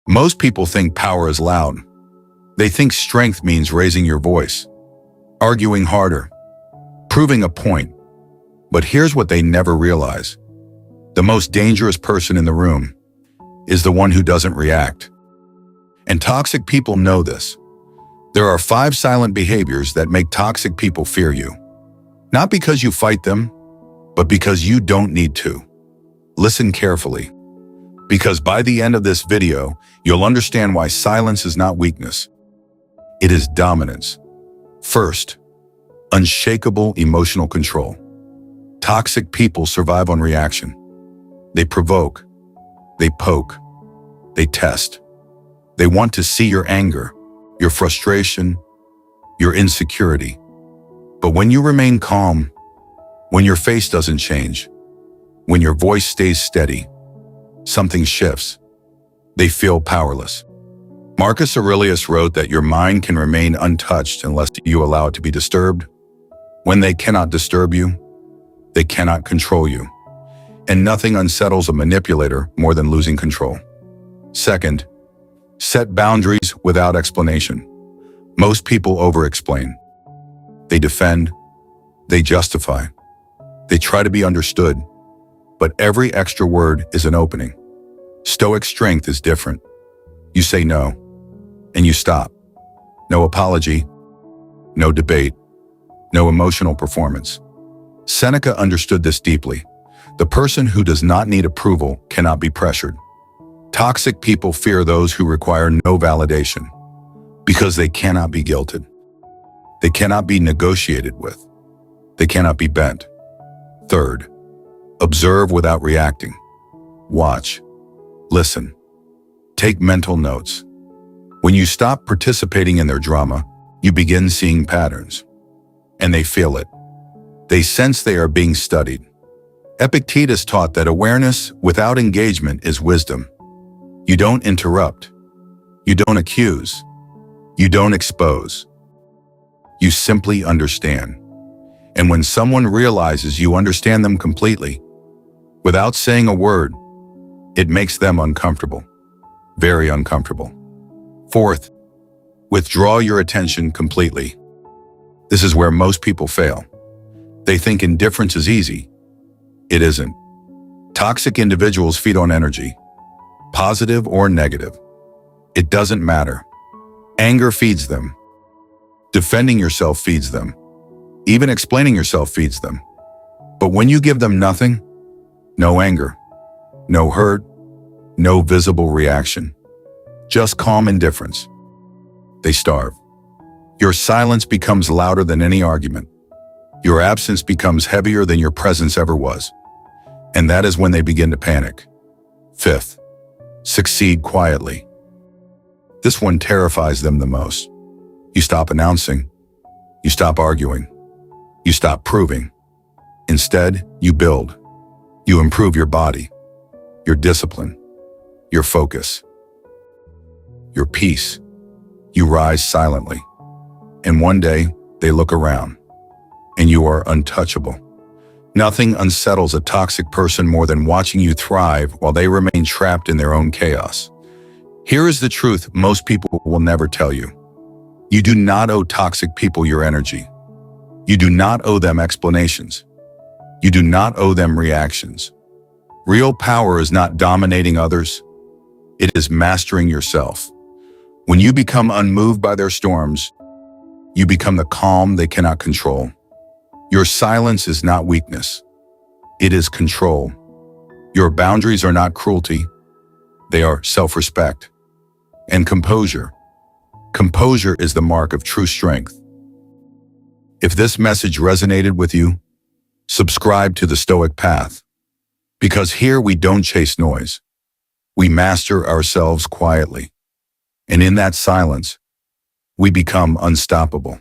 Most people think power is loud. They think strength means raising your voice, arguing harder, proving a point. But here's what they never realize. The most dangerous person in the room is the one who doesn't react. And toxic people know this. There are 5 silent behaviors that make toxic people fear you. Not because you fight them, but because you don't need to. Listen carefully, because by the end of this video, you'll understand why silence is not weakness. It is dominance. First, unshakable emotional control. Toxic people survive on reaction. They provoke, they poke, they test. They want to see your anger, your frustration, your insecurity. But when you remain calm, when your face doesn't change, when your voice stays steady, something shifts. They feel powerless. Marcus Aurelius wrote that your mind can remain untouched unless you allow it to be disturbed. When they cannot disturb you, they cannot control you. And nothing unsettles a manipulator more than losing control. Second, set boundaries without explanation. Most people over-explain. They defend, they justify, they try to be understood, but every extra word is an opening. Stoic strength is different. You say no, and you stop. No apology, no debate, no emotional performance. Seneca understood this deeply. The person who does not need approval cannot be pressured. Toxic people fear those who require no validation because they cannot be guilted. They cannot be negotiated with. They cannot be bent. Third, observe without reacting. Watch. Listen. Take mental notes. When you stop participating in their drama, you begin seeing patterns. And they feel it. They sense they are being studied. Epictetus taught that awareness without engagement is wisdom. You don't interrupt. You don't accuse. You don't expose. You simply understand. And when someone realizes you understand them completely, without saying a word, it makes them uncomfortable. Very uncomfortable. Fourth, withdraw your attention completely. This is where most people fail. They think indifference is easy. It isn't. Toxic individuals feed on energy, positive or negative. It doesn't matter. Anger feeds them. Defending yourself feeds them. Even explaining yourself feeds them. But when you give them nothing, no anger, no hurt, no visible reaction, just calm indifference, they starve. Your silence becomes louder than any argument. Your absence becomes heavier than your presence ever was. And that is when they begin to panic. Fifth, succeed quietly. This one terrifies them the most. You stop announcing. You stop arguing. You stop proving. Instead, you build. You improve your body, your discipline, your focus, your peace. You rise silently. And one day, they look around, and you are untouchable. Nothing unsettles a toxic person more than watching you thrive while they remain trapped in their own chaos. Here is the truth most people will never tell you. You do not owe toxic people your energy. You do not owe them explanations. You do not owe them reactions. Real power is not dominating others. It is mastering yourself. When you become unmoved by their storms, you become the calm they cannot control. Your silence is not weakness. It is control. Your boundaries are not cruelty. They are self-respect. And composure. Composure is the mark of true strength. If this message resonated with you, subscribe to the Stoic Path. Because here we don't chase noise. We master ourselves quietly. And in that silence, we become unstoppable.